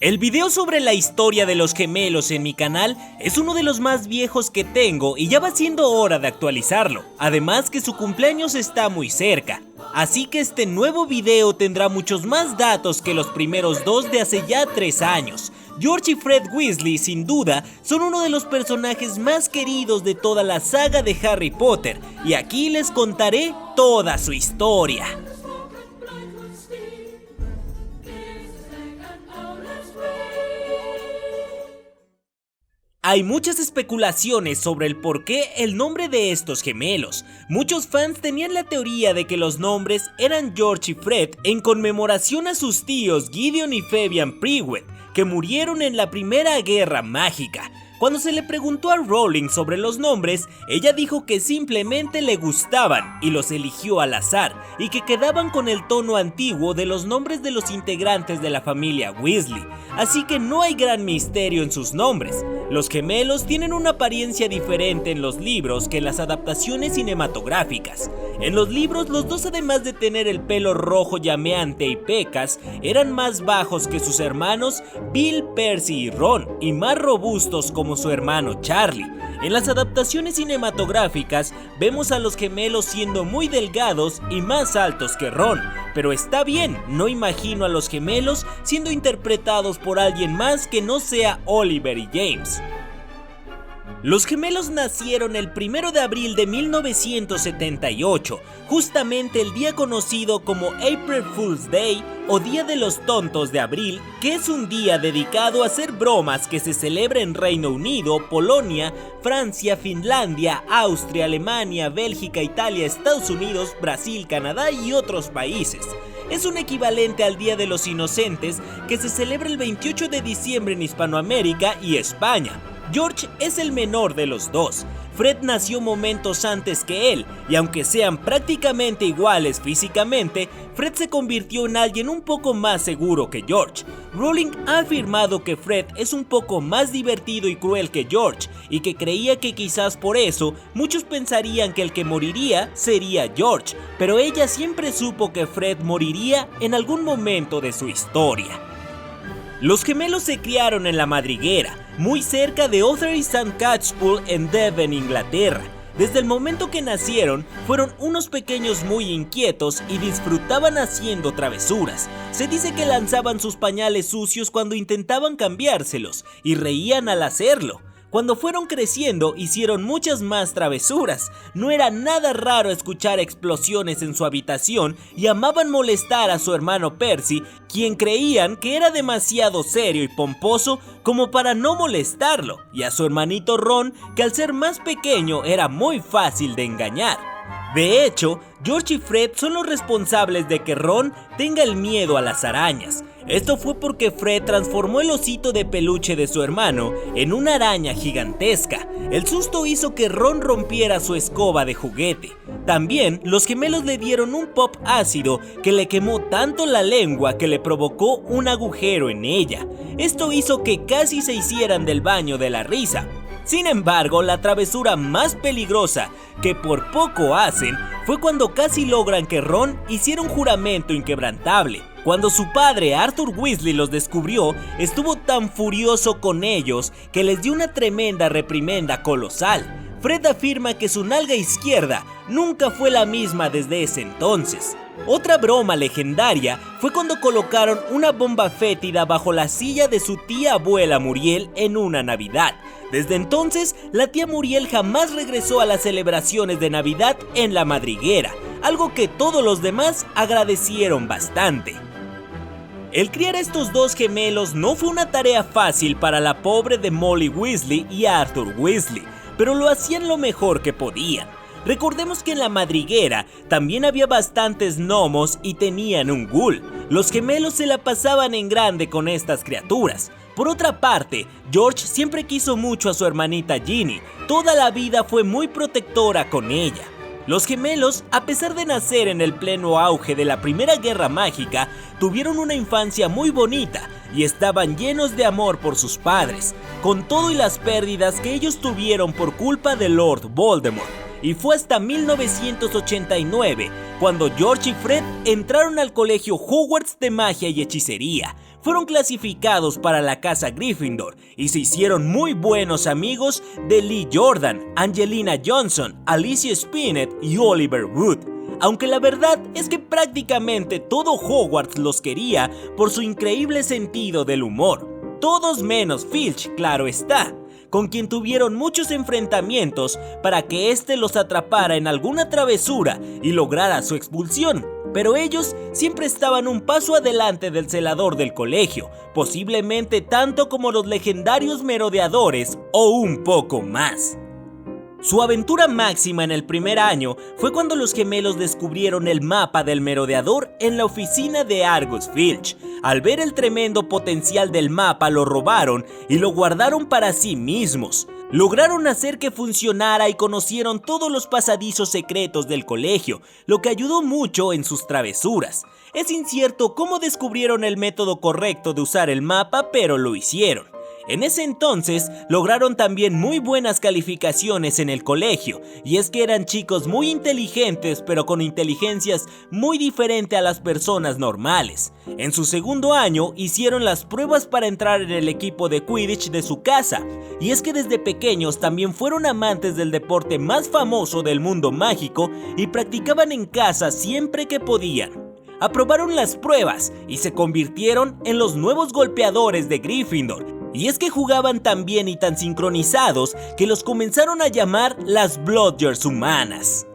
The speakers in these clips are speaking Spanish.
El video sobre la historia de los gemelos en mi canal es uno de los más viejos que tengo y ya va siendo hora de actualizarlo, además que su cumpleaños está muy cerca, así que este nuevo video tendrá muchos más datos que los primeros dos de hace ya 3 años. George y Fred Weasley sin duda son uno de los personajes más queridos de toda la saga de Harry Potter y aquí les contaré toda su historia. Hay muchas especulaciones sobre el por qué el nombre de estos gemelos. Muchos fans tenían la teoría de que los nombres eran George y Fred en conmemoración a sus tíos Gideon y Fabian Prewett, que murieron en la Primera Guerra Mágica. Cuando se le preguntó a Rowling sobre los nombres, ella dijo que simplemente le gustaban y los eligió al azar, y que quedaban con el tono antiguo de los nombres de los integrantes de la familia Weasley, así que no hay gran misterio en sus nombres. Los gemelos tienen una apariencia diferente en los libros que en las adaptaciones cinematográficas. En los libros, los dos, además de tener el pelo rojo llameante y pecas, eran más bajos que sus hermanos Bill, Percy y Ron, y más robustos como su hermano Charlie. En las adaptaciones cinematográficas vemos a los gemelos siendo muy delgados y más altos que Ron, pero está bien, no imagino a los gemelos siendo interpretados por alguien más que no sea Oliver y James. Los gemelos nacieron el 1 de abril de 1978, justamente el día conocido como April Fool's Day o Día de los Tontos de Abril, que es un día dedicado a hacer bromas que se celebra en Reino Unido, Polonia, Francia, Finlandia, Austria, Alemania, Bélgica, Italia, Estados Unidos, Brasil, Canadá y otros países. Es un equivalente al Día de los Inocentes que se celebra el 28 de diciembre en Hispanoamérica y España. George es el menor de los dos. Fred nació momentos antes que él, y aunque sean prácticamente iguales físicamente, Fred se convirtió en alguien un poco más seguro que George. Rowling ha afirmado que Fred es un poco más divertido y cruel que George, y que creía que quizás por eso muchos pensarían que el que moriría sería George, pero ella siempre supo que Fred moriría en algún momento de su historia. Los gemelos se criaron en la Madriguera, muy cerca de Ottery St. Catchpole en Devon, Inglaterra. Desde el momento que nacieron, fueron unos pequeños muy inquietos y disfrutaban haciendo travesuras. Se dice que lanzaban sus pañales sucios cuando intentaban cambiárselos y reían al hacerlo. Cuando fueron creciendo, hicieron muchas más travesuras. No era nada raro escuchar explosiones en su habitación y amaban molestar a su hermano Percy, quien creían que era demasiado serio y pomposo como para no molestarlo, y a su hermanito Ron, que al ser más pequeño era muy fácil de engañar. De hecho, George y Fred son los responsables de que Ron tenga el miedo a las arañas. Esto fue porque Fred transformó el osito de peluche de su hermano en una araña gigantesca. El susto hizo que Ron rompiera su escoba de juguete. También, los gemelos le dieron un pop ácido que le quemó tanto la lengua que le provocó un agujero en ella. Esto hizo que casi se hicieran del baño de la risa. Sin embargo, la travesura más peligrosa que por poco hacen fue cuando casi logran que Ron hiciera un juramento inquebrantable. Cuando su padre, Arthur Weasley, los descubrió, estuvo tan furioso con ellos que les dio una tremenda reprimenda colosal. Fred afirma que su nalga izquierda nunca fue la misma desde ese entonces. Otra broma legendaria fue cuando colocaron una bomba fétida bajo la silla de su tía abuela Muriel en una Navidad. Desde entonces, la tía Muriel jamás regresó a las celebraciones de Navidad en la Madriguera, algo que todos los demás agradecieron bastante. El criar a estos dos gemelos no fue una tarea fácil para la pobre de Molly Weasley y Arthur Weasley, pero lo hacían lo mejor que podían. Recordemos que en la Madriguera también había bastantes gnomos y tenían un ghoul. Los gemelos se la pasaban en grande con estas criaturas. Por otra parte, George siempre quiso mucho a su hermanita Ginny. Toda la vida fue muy protectora con ella. Los gemelos, a pesar de nacer en el pleno auge de la Primera Guerra Mágica, tuvieron una infancia muy bonita y estaban llenos de amor por sus padres, con todo y las pérdidas que ellos tuvieron por culpa de Lord Voldemort. Y fue hasta 1989 cuando George y Fred entraron al colegio Hogwarts de magia y hechicería. fueron clasificados para la casa Gryffindor y se hicieron muy buenos amigos de Lee Jordan, Angelina Johnson, Alicia Spinnet y Oliver Wood. Aunque la verdad es que prácticamente todo Hogwarts los quería por su increíble sentido del humor. Todos menos Filch, claro está, con quien tuvieron muchos enfrentamientos para que éste los atrapara en alguna travesura y lograra su expulsión. Pero ellos siempre estaban un paso adelante del celador del colegio, posiblemente tanto como los legendarios merodeadores o un poco más. Su aventura máxima en el primer año fue cuando los gemelos descubrieron el mapa del merodeador en la oficina de Argus Filch. Al ver el tremendo potencial del mapa, lo robaron y lo guardaron para sí mismos. Lograron hacer que funcionara y conocieron todos los pasadizos secretos del colegio, lo que ayudó mucho en sus travesuras. Es incierto cómo descubrieron el método correcto de usar el mapa, pero lo hicieron. En ese entonces lograron también muy buenas calificaciones en el colegio, y es que eran chicos muy inteligentes pero con inteligencias muy diferentes a las personas normales. En su segundo año hicieron las pruebas para entrar en el equipo de Quidditch de su casa, y es que desde pequeños también fueron amantes del deporte más famoso del mundo mágico y practicaban en casa siempre que podían. Aprobaron las pruebas y se convirtieron en los nuevos golpeadores de Gryffindor. Y es que jugaban tan bien y tan sincronizados que los comenzaron a llamar las Blodgers humanas.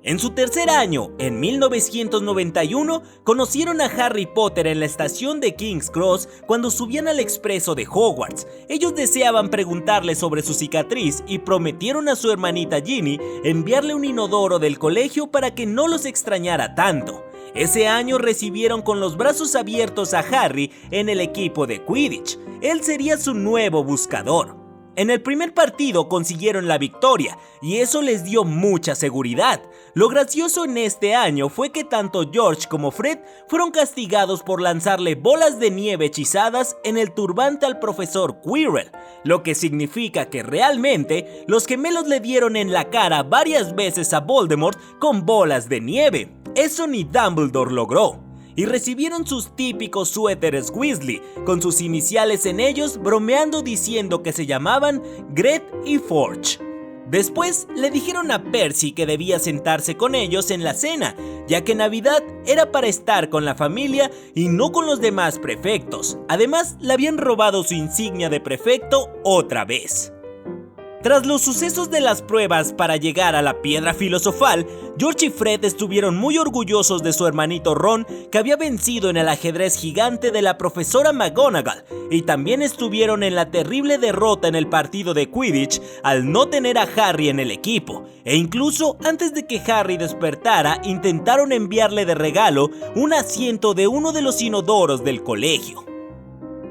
En su tercer año, en 1991, conocieron a Harry Potter en la estación de King's Cross cuando subían al expreso de Hogwarts. Ellos deseaban preguntarle sobre su cicatriz y prometieron a su hermanita Ginny enviarle un inodoro del colegio para que no los extrañara tanto. Ese año recibieron con los brazos abiertos a Harry en el equipo de Quidditch. Él sería su nuevo buscador. En el primer partido consiguieron la victoria y eso les dio mucha seguridad. Lo gracioso en este año fue que tanto George como Fred fueron castigados por lanzarle bolas de nieve hechizadas en el turbante al profesor Quirrell, lo que significa que realmente los gemelos le dieron en la cara varias veces a Voldemort con bolas de nieve. Eso ni Dumbledore logró. Y recibieron sus típicos suéteres Weasley, con sus iniciales en ellos, bromeando diciendo que se llamaban Gret y Forge. Después le dijeron a Percy que debía sentarse con ellos en la cena, ya que Navidad era para estar con la familia y no con los demás prefectos. Además, le habían robado su insignia de prefecto otra vez. Tras los sucesos de las pruebas para llegar a la piedra filosofal, George y Fred estuvieron muy orgullosos de su hermanito Ron, que había vencido en el ajedrez gigante de la profesora McGonagall, y también estuvieron en la terrible derrota en el partido de Quidditch al no tener a Harry en el equipo, e incluso antes de que Harry despertara intentaron enviarle de regalo un asiento de uno de los inodoros del colegio.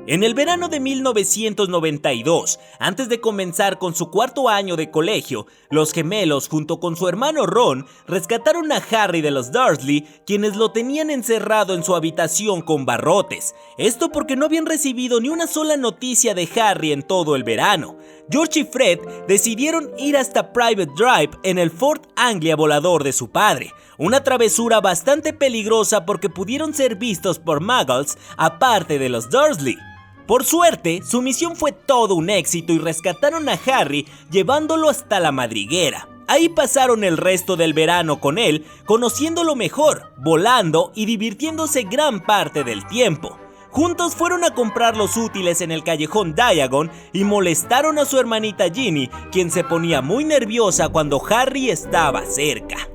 En el verano de 1992, antes de comenzar con su cuarto año de colegio, los gemelos junto con su hermano Ron rescataron a Harry de los Dursley, quienes lo tenían encerrado en su habitación con barrotes. Esto porque no habían recibido ni una sola noticia de Harry en todo el verano. George y Fred decidieron ir hasta Private Drive en el Fort Anglia volador de su padre. Una travesura bastante peligrosa porque pudieron ser vistos por Muggles aparte de los Dursley. Por suerte, su misión fue todo un éxito y rescataron a Harry llevándolo hasta la madriguera. Ahí pasaron el resto del verano con él, conociéndolo mejor, volando y divirtiéndose gran parte del tiempo. Juntos fueron a comprar los útiles en el callejón Diagon y molestaron a su hermanita Ginny, quien se ponía muy nerviosa cuando Harry estaba cerca.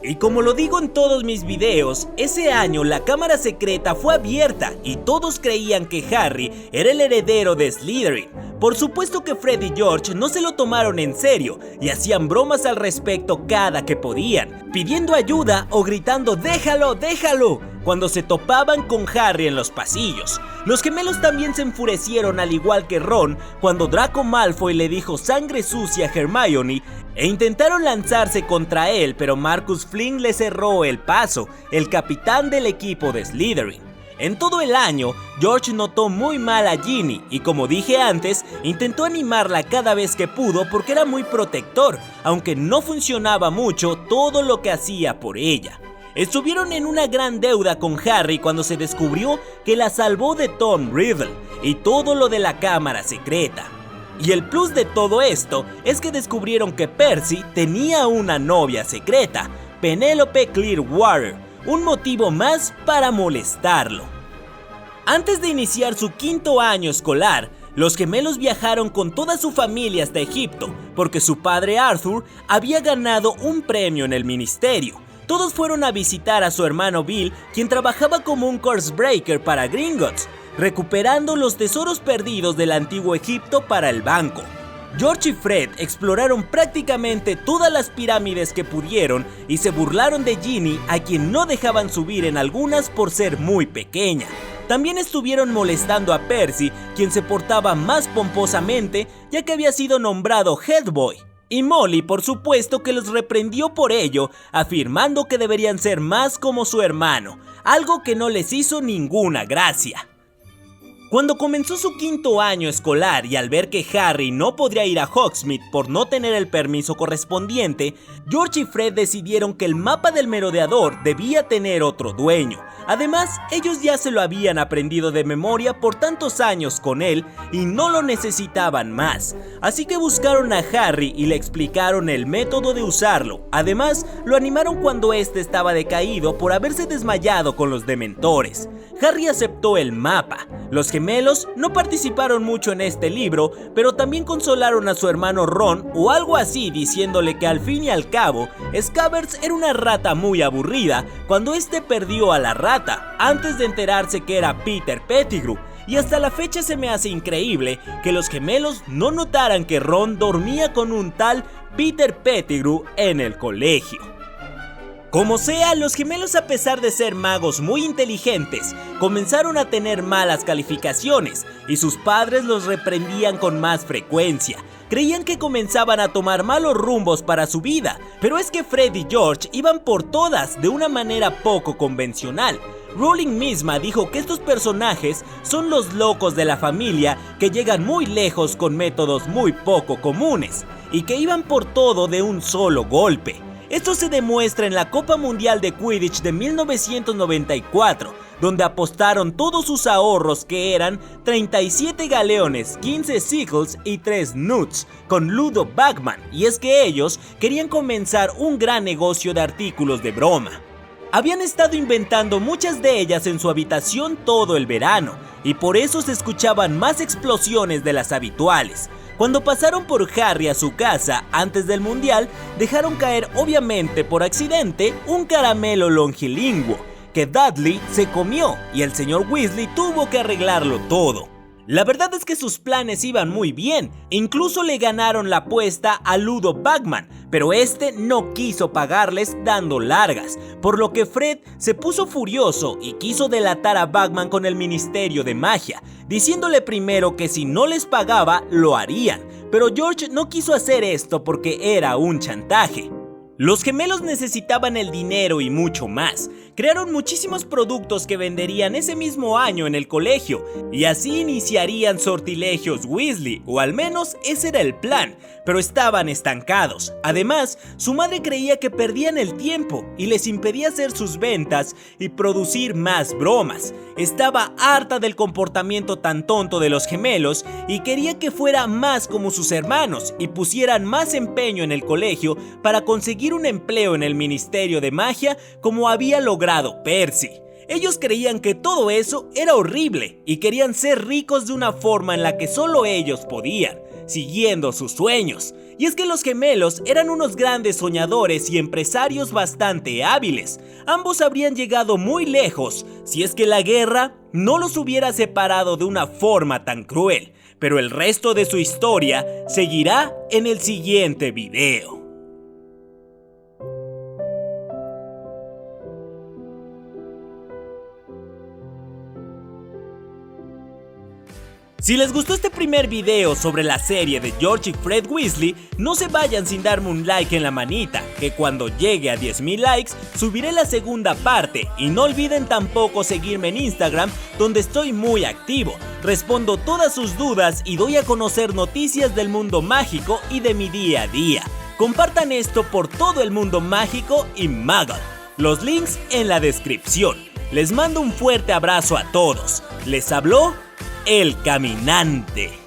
Y como lo digo en todos mis videos, ese año la cámara secreta fue abierta y todos creían que Harry era el heredero de Slytherin. Por supuesto que Fred y George no se lo tomaron en serio y hacían bromas al respecto cada que podían, pidiendo ayuda o gritando "déjalo, déjalo" cuando se topaban con Harry en los pasillos. Los gemelos también se enfurecieron al igual que Ron cuando Draco Malfoy le dijo sangre sucia a Hermione e intentaron lanzarse contra él, pero Marcus Flynn le cerró el paso, el capitán del equipo de Slytherin. En todo el año, George notó muy mal a Ginny y, como dije antes, intentó animarla cada vez que pudo porque era muy protector, aunque no funcionaba mucho todo lo que hacía por ella. Estuvieron en una gran deuda con Harry cuando se descubrió que la salvó de Tom Riddle y todo lo de la cámara secreta. Y el plus de todo esto es que descubrieron que Percy tenía una novia secreta, Penelope Clearwater, un motivo más para molestarlo. Antes de iniciar su quinto año escolar, los gemelos viajaron con toda su familia hasta Egipto, porque su padre Arthur había ganado un premio en el ministerio. Todos fueron a visitar a su hermano Bill, quien trabajaba como un course breaker para Gringotts, recuperando los tesoros perdidos del antiguo Egipto para el banco. George y Fred exploraron prácticamente todas las pirámides que pudieron y se burlaron de Ginny, a quien no dejaban subir en algunas por ser muy pequeña. También estuvieron molestando a Percy, quien se portaba más pomposamente ya que había sido nombrado Head Boy. Y Molly, por supuesto, que los reprendió por ello, afirmando que deberían ser más como su hermano, algo que no les hizo ninguna gracia. Cuando comenzó su quinto año escolar y al ver que Harry no podría ir a Hogsmeade por no tener el permiso correspondiente, George y Fred decidieron que el mapa del merodeador debía tener otro dueño. Además, ellos ya se lo habían aprendido de memoria por tantos años con él y no lo necesitaban más. Así que buscaron a Harry y le explicaron el método de usarlo. Además, lo animaron cuando este estaba decaído por haberse desmayado con los dementores. Harry aceptó el mapa. Los gemelos no participaron mucho en este libro, pero también consolaron a su hermano Ron o algo así, diciéndole que al fin y al cabo, Scabbers era una rata muy aburrida cuando este perdió a la rata, antes de enterarse que era Peter Pettigrew. Y hasta la fecha se me hace increíble que los gemelos no notaran que Ron dormía con un tal Peter Pettigrew en el colegio. Como sea, los gemelos, a pesar de ser magos muy inteligentes, comenzaron a tener malas calificaciones y sus padres los reprendían con más frecuencia. Creían que comenzaban a tomar malos rumbos para su vida, pero es que Fred y George iban por todas de una manera poco convencional. Rowling misma dijo que estos personajes son los locos de la familia que llegan muy lejos con métodos muy poco comunes y que iban por todo de un solo golpe. Esto se demuestra en la Copa Mundial de Quidditch de 1994, donde apostaron todos sus ahorros, que eran 37 galeones, 15 sickles y 3 nuts, con Ludo Bagman, y es que ellos querían comenzar un gran negocio de artículos de broma. Habían estado inventando muchas de ellas en su habitación todo el verano, y por eso se escuchaban más explosiones de las habituales. Cuando pasaron por Harry a su casa antes del mundial, dejaron caer, obviamente por accidente, un caramelo longilingüo que Dudley se comió y el señor Weasley tuvo que arreglarlo todo. La verdad es que sus planes iban muy bien, incluso le ganaron la apuesta a Ludo Bagman, pero este no quiso pagarles dando largas, por lo que Fred se puso furioso y quiso delatar a Bagman con el Ministerio de Magia, diciéndole primero que si no les pagaba lo harían, pero George no quiso hacer esto porque era un chantaje. Los gemelos necesitaban el dinero y mucho más. Crearon muchísimos productos que venderían ese mismo año en el colegio, y así iniciarían Sortilegios Weasley, o al menos ese era el plan, pero estaban estancados. Además, su madre creía que perdían el tiempo y les impedía hacer sus ventas y producir más bromas. Estaba harta del comportamiento tan tonto de los gemelos y quería que fuera más como sus hermanos y pusieran más empeño en el colegio para conseguir un empleo en el Ministerio de Magia como había logrado Percy. Ellos creían que todo eso era horrible y querían ser ricos de una forma en la que solo ellos podían, siguiendo sus sueños. Y es que los gemelos eran unos grandes soñadores y empresarios bastante hábiles. Ambos habrían llegado muy lejos si es que la guerra no los hubiera separado de una forma tan cruel. Pero el resto de su historia seguirá en el siguiente video. Si les gustó este primer video sobre la serie de George y Fred Weasley, no se vayan sin darme un like en la manita, que cuando llegue a 10,000 likes subiré la segunda parte, y no olviden tampoco seguirme en Instagram, donde estoy muy activo, respondo todas sus dudas y doy a conocer noticias del mundo mágico y de mi día a día. Compartan esto por todo el mundo mágico y Muggle. Los links en la descripción. Les mando un fuerte abrazo a todos. Les habló El Caminante.